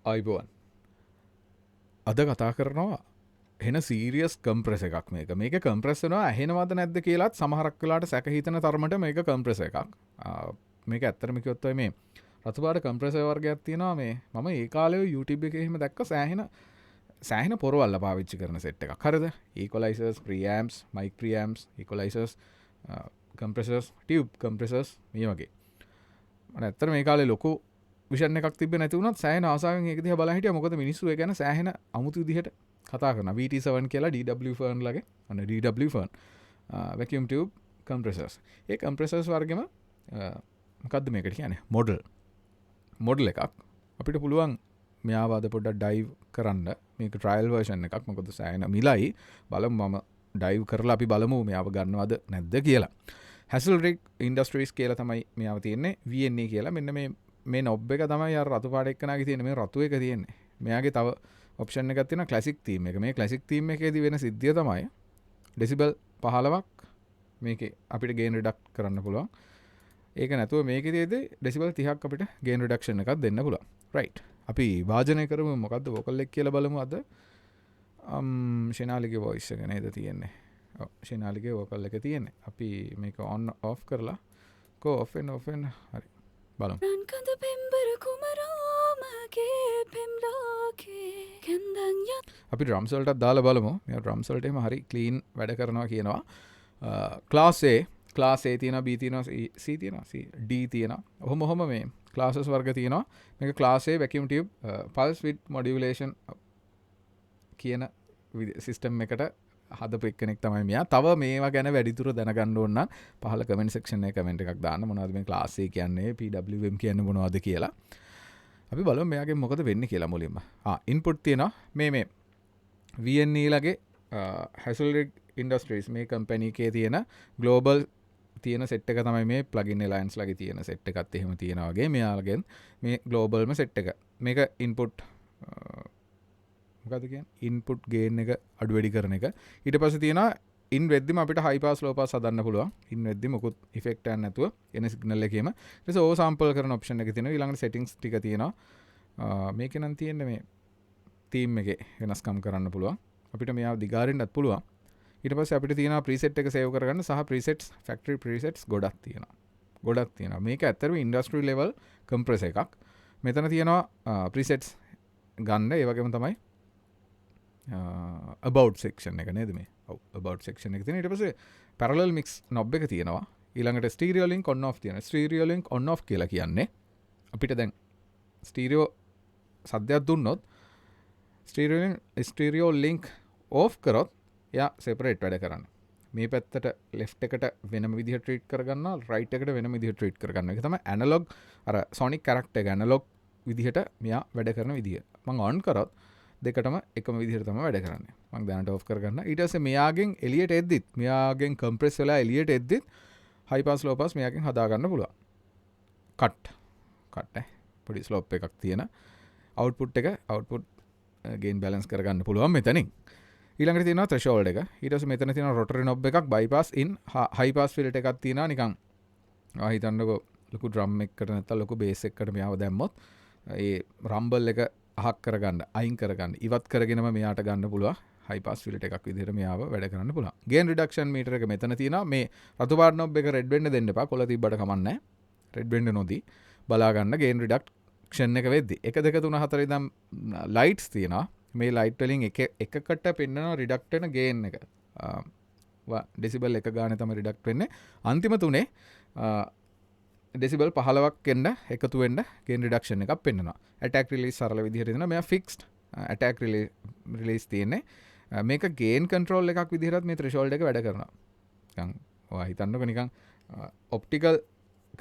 අයිබෝන් අද කතා කරනවා එන සීරියස් කම්ප්‍රෙස එකක් මේක කම්ප්‍රෙස්සනවා ඇහෙනවාද නැද්ද කියලාත් සමහරක් කලාට සැකහිතන තරමට මේක කම්ප්‍රෙස එකක් මේක ඇත්තරමිකොත්තව මේ රතුපාට කම්ප්‍රෙස වර්ගයක් තියෙනවා මේ මම ඒ කාලය YouTube එකහෙම දැක්ක සෑහෙන පොරවල්ල පාවිච්චි කරන සෙට් එක කරද ඒකොලයිසර්ස් ප්‍රියම්ස් මයික් ප්‍රියම්ස් ඒකොලයිසර්ස් කම්ප්‍රෙසර්ස් ටියබ් කම්ප්‍රෙසර්ස් මේ වගේ මට ඇත්තර මේ කාලේ ලොකු විෂණ එකක් තිබ නැතිවුණත් සෑන ආසාාවෙන් එක දිහ බලහිටිය මොකද මිනිස්සු ගැන සෑහෙන අමුතු විදිහට කතා කරන VT7 කියලා DW ෆර්න් ලගේ අන්න DW ෆර්න් වැකියම් ටියබ් කම්ප්‍රෙසර්ස් ඒ කම්ප්‍රෙසර්ස් වර්ගම මොකක්ද මේකට කියන මොඩල් එකක් අපිට පුළුවන් මෙයාවාද පොඩ්ඩ ඩයිව් කරන්න මේක ට්‍රයිල් වර්ෂන් එකක් මොකද සෑන මිලයි බලම් මම ඩයිව් කරලා අපි බලමු මෙයාව ගන්නවද නැද්ද කියලා හැසල්රික් ඉන්ඩස්ට්‍රීස් කියලා තමයි මෙයාව තියෙන්නේ වන්නේ කියලා මෙන්න මේ නොබ් එක තමයි රතු පාඩක්නගේ තියෙන මේ රතු එක තියෙන්නේ මෙයාගේ තව ඔප්ෂන් එකක් තියෙන ක්ලාසික් තීම් එක මේ ක්ලාසික් තීම් එකේදී වෙන සිද්ධිය තමයි ඩෙසිබල් 15ක් මේක අපිට ගේන් රිඩක්ට් කරන්න පුළුවන් ඒක නැතුව මේකේදී ඩෙසිබල් 30ක් අපිට ගේන් රිඩක්ෂන් එකක් දෙන්න පුළුවන් රයිට් අපි වාදනය කරමු මොකද්ද වෝකල් එක කියලා බලමු අද ෂෙනාලිගේ වොයිස් එක නේද තියෙන්නේ ඔව් ෂෙනාලිගේ වෝකල් එක තියෙන්නේ අපි මේක ඔන් ඔෆ් කරලා කෝ ඔෆෙන් හරි බලමු අපි ඩ්‍රම්සල්ටත් දාලා බලමු මේ ඩ්‍රම්සල්ටේම හරි ක්ලීන් වැඩ කරනවා කියනවා ක්ලාස් A තියෙනවා B තියෙනවා C තියෙනවා D තියෙනවා ඔහොම මේ ක්ලාසස් වර්ග තියෙනවා මේක class A vacuum tube pulse with modulation කියන සිස්ටම් එකට හදපු එක්කෙනෙක් තමයි මෙයා තව මේවා ගැන වැඩිදුර දැනගන්න ඕන නම් පහල කමෙන්ට් සෙක්ෂන් එකේ කමෙන්ට් එකක් දාන්න මොනවද මේ ක්ලාස් A කියන්නේ PWM කියන්නේ මොනවද කියලා අපි බලමු මෙයාගේ මොකද වෙන්නේ කියලා මුලින්ම ඉන්පුට් තියෙනවා මේ VNE ලගේ හැසල්රික් ඉන්ඩස්ට්‍රීස් මේ කම්පැනි එකේ තියෙන ග්ලෝබල් තියෙන සෙට් එක තමයි මේ ප්ලගින් එලයන්ස් ලගේ තියෙන සෙට් එකත් එහෙම තියෙනවා වගේ මෙයාලගෙන් මේ ග්ලෝබල්ම සෙට් එක මේක ඉන්පුට් මොකද කියන්නේ ඉන්පුට් ගේන් එක අඩු වැඩි කරන එක ඊට පස්සේ තියෙනවා ඉන් වෙද්දිම අපිට හයි පාස් ලෝ පාස් හදන්න පුළුවන් ඉන් වෙද්දි මොකුත් ඉෆෙක්ට් එකක් නැතුව එන සිග්නල් එකේම ඊට පස්සේ ඕවර් සැම්පල් කරන ඔප්ෂන් එක තියෙනවා ඊළඟට සෙටින්ග්ස් ටික තියෙනවා මේකේ නම් තියෙන්නේ මේ තීම් එකේ වෙනස්කම් කරන්න පුළුවන් අපිට මෙයාව දිගාරින්නත් පුළුවන් ඊට පස්සේ අපිට තියෙනවා ප්‍රීසෙට් එක සේව් කරගන්න සහ ප්‍රීසෙට්ස් ෆැක්ටරි ප්‍රීසෙට්ස් ගොඩක් තියෙනවා මේක ඇත්තටම ඉන්ඩස්ට්‍රි ලෙවල් කම්ප්‍රෙස එකක් මෙතන තියෙනවා ප්‍රීසෙට්ස් ගන්න ඒ වගේම තමයි about section එක නේද මේ ඔව් about section එක තියෙන ඊට පස්සේ parallel mix knob එක තියෙනවා ඊළඟට stereo link on off තියෙනවා stereo link on off කියලා කියන්නේ අපිට දැන් stereo සද්දයක් දුන්නොත් stereo link off කරොත් එයා separate වැඩ කරන්න මේ පැත්තට left එකට වෙනම විදිහට treat කරගන්නවා right එකට වෙනම විදිහට treat කරගන්නවා ඒක තමයි analog අර sonic character එක analog විදිහට මෙයා වැඩ කරන විදිහ මම on කරොත් දෙකටම එකම විදිහට තමයි වැඩ කරන්නේ මම දැනට ඔෆ් කරගන්න ඊට පස්සේ මෙයාගෙන් එළියට එද්දිත් මෙයාගෙන් කම්ප්‍රෙස් වෙලා එළියට එද්දිත් හයි පාස් ලෝ පාස් මෙයාගෙන් හදා ගන්න පුළුවන් කට් පොඩි ස්ලෝප් එකක් තියෙන අවුට්පුට් ගේන් බැලන්ස් කරගන්න පුළුවන් මෙතනින් ඊළඟට තියෙනවා threshold එක ඊට පස්සේ මෙතන තියෙනවා rotary knob එකක් bypass in high pass filter එකක් තියෙනවා නිකන් හිතන්නකෝ ලොකු drum එකකට නැත්නම් ලොකු bass එකකට මෙයාව දැම්මොත් ඒ rumble එක අහක් කරගන්න අයින් කරගන්න ඉවත් කරගෙනම මෙයාට ගන්න පුළුවන් හයි පාස් ෆිල්ටර් එකක් විදිහට මෙයාව වැඩ කරන්න පුළුවන් ගේන් රිඩක්ෂන් මීටර් එක මෙතන තියෙනවා මේ රතු පාට knob එක රෙඩ් වෙන්න දෙන්න එපා කොළ තිබ්බට කමක් නැහැ රෙඩ් වෙන්න නොදී බලා ගන්න ගේන් රිඩක්ෂන් එක වෙද්දි 1 2 3 4 ඉඳන් ලයිට්ස් තියෙනවා මේ ලයිට් වලින් එකකට පෙන්නන රිඩක්ට් වෙන ගේන් එක ඩෙසිබල් එක ගානේ තමයි රිඩක්ට් වෙන්නේ අන්තිම තුනේ ඩෙසිබල් 15ක් එන්න එකතු වෙන්න ගේන් රිඩක්ෂන් එකක් පෙන්වනවා ඇටැක් රිලීස් සරල විදිහට දෙනවා මෙයා ෆික්ස්ඩ් ඇටැක් රිලීස් තියෙන්නේ මේක ගේන් කන්ට්‍රෝල් එකක් විදිහට මේ threshold එක වැඩ කරනවා නිකන් ඔයා හිතන්නකෝ නිකන් ඔප්ටිකල්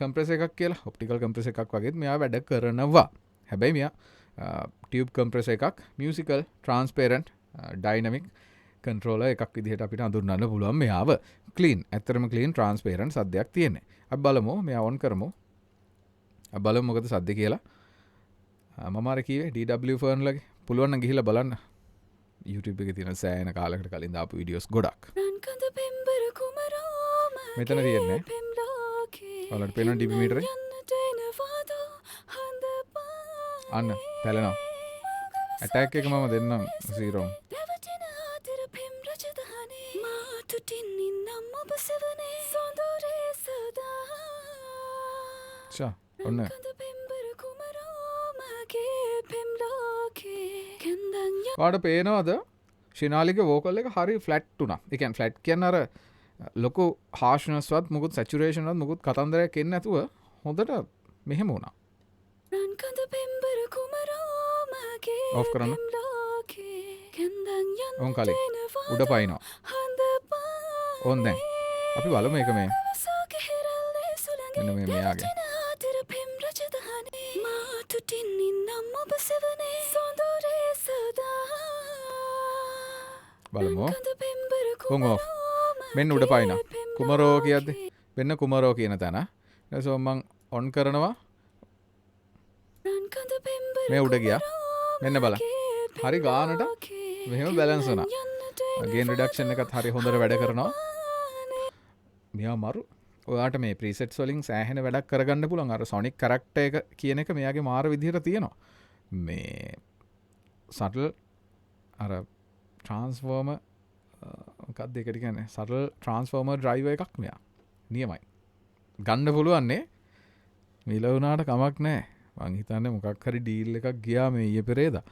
කම්ප්‍රෙස් එකක් කියලා ඔප්ටිකල් කම්ප්‍රෙස් එකක් වගේත් මෙයා වැඩ කරනවා හැබැයි මෙයා ටියුබ් කම්ප්‍රෙස් එකක් මියුසිකල් ට්‍රාන්ස්පරන්ට් ඩයිනමික් කන්ට්‍රෝලර් එකක් විදිහට අපිට හඳුන්වන්න පුළුවන් මෙයාව ක්ලීන් ඇත්තටම ක්ලීන් ට්‍රාන්ස්පරන්ට් සද්දයක් තියෙන්නේ අපි බලමු මෙයා ඔන් කරමු අපි බලමු මොකද සද්ද කියලා මම අර කිව්වේ DW ෆර්න් ලගේ පුළුවන් නම් ගිහිල්ලා බලන්න YouTube එකේ තියෙන සෑහෙන කාලයකට කලින් දාපු වීඩියෝස් ගොඩක් මෙතන තියෙන්නේ ඔයාලට පේනවා dB මීටරේ අන්න පැලෙනවා ඇටැක් එක මම දෙන්නම් 0 ෂා ඔන්න වාට පේනවද ශිනාලික වෝකල් එක හරි ෆ්ලට් වුණා. ඒ කියන්නේ ෆ්ලට් කියන්නේ අර ලොකු හාෂ්නස්වත් මුකුත් සැචුරේෂන්වත් මුකුත් කතන්දරයක් එන්නේ නැතුව හොඳට මෙහෙම වුණා. ඔෆ් කරන්න. ඕන් කලින් උඩ පයින්නවා. ඕන් දැන් අපි බලමු මේක මේ. මෙන්න මේ මෙයාගේ. බලමු. ඕන් ඔෆ්. මෙන්න උඩ පයින්නවා. කුමරෝ කියද්දි වෙන්න කුමරෝ කියන තැන. ඊට පස්සේ මම ඔන් කරනවා. මේ උඩ ගියා. මෙන්න බලන්න. හරි ගානට මෙහෙම බැලන්ස් වුණා. ගේන් රිඩක්ෂන් එකත් හරි හොඳට වැඩ කරනවා. මෙයා මරු. ඔයාට මේ ප්‍රීසෙට්ස් වලින් සෑහෙන වැඩක් කරගන්න පුළුවන්. අර සොනික් කැරක්ටර් එක කියන එක මෙයාගේ මාර විදිහට තියෙනවා. මේ සටල් අර ට්‍රාන්ස්ෆෝමර් මොකක්ද ඒකට කියන්නේ? සටල් ට්‍රාන්ස්ෆෝමර් ඩ්‍රයිවර් එකක් මෙයා. නියමයි. ගන්න පුළුවන් නේ. මිල වුණාට කමක් නැහැ. මං හිතන්නේ මොකක් හරි ඩීල් එකක් ගියා මේ ඊයේ පෙරේදා.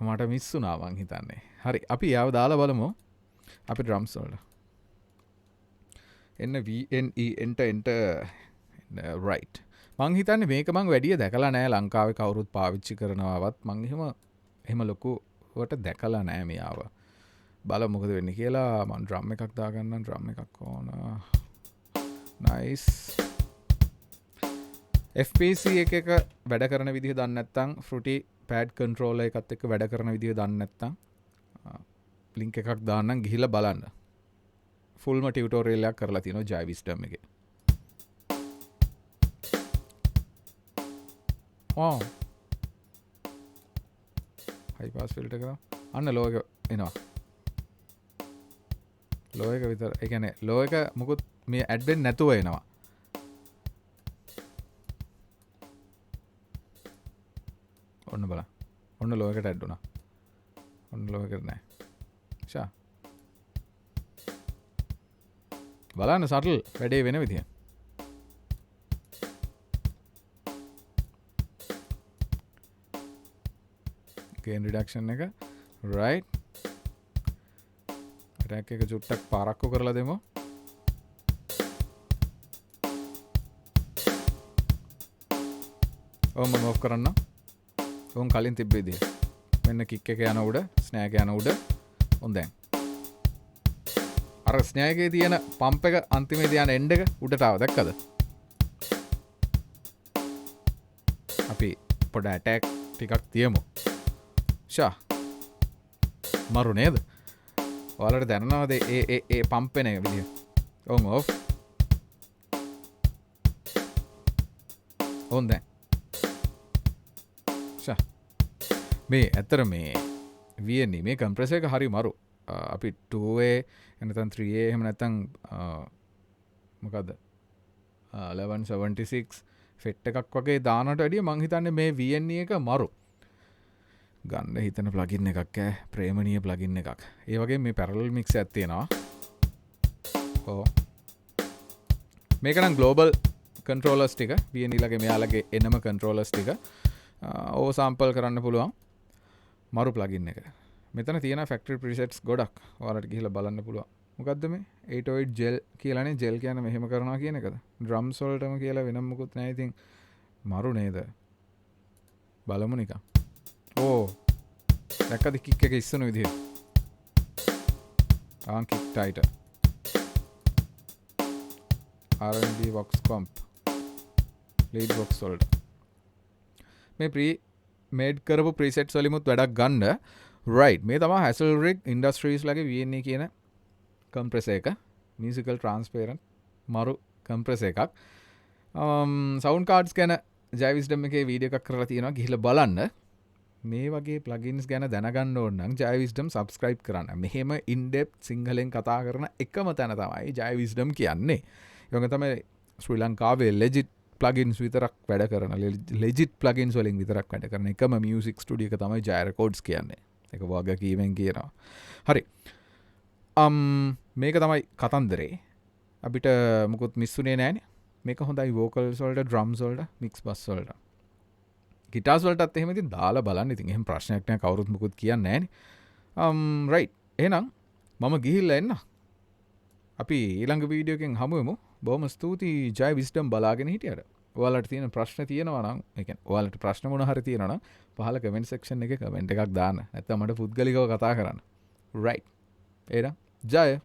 මට මිස් වුණා මං හිතන්නේ. හරි අපි යාව දාලා බලමු. අපි ඩ්‍රම්ස් වලට. එන්න VNE enter right. මං හිතන්නේ මේක මං වැඩිය දැකලා නැහැ ලංකාවේ කවුරුත් පාවිච්චි කරනවවත්. මං එහෙම ලොකුවට දැකලා නැහැ මෙයාව. බලමු මොකද වෙන්නේ කියලා. මං ඩ්‍රම් එකක් දාගන්නම්. ඩ්‍රම් එකක් ඕන. nice. FPC එක වැඩ කරන විදිහ දන්නේ නැත්නම් Fruity pad controller එකත් එක්ක වැඩ කරන විදිහ දන්නේ නැත්නම් link එකක් දාන්නම් ගිහිල්ලා බලන්න. ෆුල්ම ටියුටෝරියල් එකක් කරලා තියෙනවා Jai Wisdom එකේ. high pass filter එක අන්න low එක එනවා. low එක විතර ඒ කියන්නේ low එක මොකොත් මේ ඇඩ් වෙන්නේ නැතුව එනවා. ඔන්න බලන්න. ඔන්න low එකට ඇඩ් වුණා. ඔන්න low එකට නෑ. ෂා. බලන්න සටල් වැඩේ වෙන විදිය. gain reduction එක right. attack එක චුට්ටක් පාරක්කු කරලා දෙමු. මම ඔෆ් කරන්න. උන් කලින් තිබ්බ විදිය. මෙන්න කික් එක යන උඩ, ස්නෑග් යන උඩ. උන් දැන් අර ස්නෑගේ තියෙන පම්ප් එක අන්තිමේදී යන එන්ඩ් එක උඩට ආව දැක්කද? අපි පොඩ ඇටැක් ටිකක් තියමු. ෂා. මරු නේද? ඔයාලට දැනනවද ඒ පම්ප් වෙන විදිය? On of. ඔන් දැන්. ෂා. මේ ඇත්තට මේ VNE මේ කම්ප්‍රෙසර් එක හරි මරු. අපි 2A එනතන් 3A එහෙම නැත්නම් මොකද්ද 1176 ෆෙට් එකක් වගේ දානට වැඩිය මං හිතන්නේ මේ VNE එක මරු. ගන්න හිතන ප්ලගින් එකක් ප්‍රේමණීය ප්ලගින් එකක්. ඒ වගේ මේ පැරලල් මික්ස් එකක් තියෙනවා. ඔව්. මේක නම් ග්ලෝබල් කන්ට්‍රෝලර්ස් ටික VNE ලගේ මෙයාලගේ එනම කන්ට්‍රෝලර්ස් ටික ඕ සැම්පල් කරන්න පුළුවන්. මරු ප්ලගින් එක. මෙතන තියෙන ෆැක්ටරි ප්‍රිසෙට්ස් ගොඩක්. ඔයාලට ගිහිල්ලා බලන්න පුළුවන්. මොකද්ද මේ 808 ජෙල් කියලානේ. ජෙල් කියන්නේ මෙහෙම කරනවා කියන එකද? ඩ්‍රම්ස් වලටම කියලා වෙනම මොකුත් නැහැ. ඉතින් මරු නේද? බලමු නිකන්. ඕ දැක්කද කික් එක ඉස්සන විදිහ? Kick ටයිට. R&D Vox Comp lead box වලට මේ මේඩ් කරපු ප්‍රීසෙට්ස් වලිමුත් වැඩක් ගන්න. right මේ තමයි Hasselrig Industries ලගේ VNE කියන කම්ප්‍රෙසර් එක. musical transparent මරු කම්ප්‍රෙසර් එකක්. sound cards ගැන Jai Wisdom එකේ වීඩියෝ එකක් කරලා තියෙනවා. ගිහිල්ලා බලන්න. මේ වගේ plugins ගැන දැනගන්න ඕන නම් Jai Wisdom subscribe කරන්න. මෙහෙම in depth සිංහලෙන් කතා කරන එකම තැන තමයි Jai Wisdom කියන්නේ. ඒ වගේ තමයි ශ්‍රී ලංකාවේ legit ප්ලගින්ස් විතරක් වැඩ කරන ලෙජිට් ප්ලගින්ස් වලින් විතරක් වැඩ කරන එකම මියසික් ස්ටඩිය එක තමයි ජයරකෝඩ්ස් කියන්නේ එක වග කීවෙන් කියනවා හරි මේක තමයි කතන්දරේ අපිට මුකුත් මිස්සුනේ නෑන මේක හොඳයි වෝකල් සොල්ට ඩ්‍රම් සොල්ට මික්ස් බස්සොල්ට ගිටාස්වලටත් එහෙමති දාලා බලන්න ඉතින් එහෙම ප්‍රශ්නයක්නය කවරුත් මුකුත් කියන්න නෑන රයි් එනම් මම ගිහිල්ල එන්න අපි ඊළඟ වීඩියෝකින් හමුවමු බොම ස්තුතියි ජය විස්ටම් බලාගෙන හිටියට ඔයාලට තියෙන ප්‍රශ්න තියෙනවනම් එක ඔයාලට ප්‍රශ්න මොන හරි තියෙනවනම් පහල කමෙන්ට් සෙක්ෂන් එක කමෙන්ට් එකක් දාන්න නැත්නම් මට පුද්ගලිකව කතා කරන්න රයිට් එහෙනම් ජය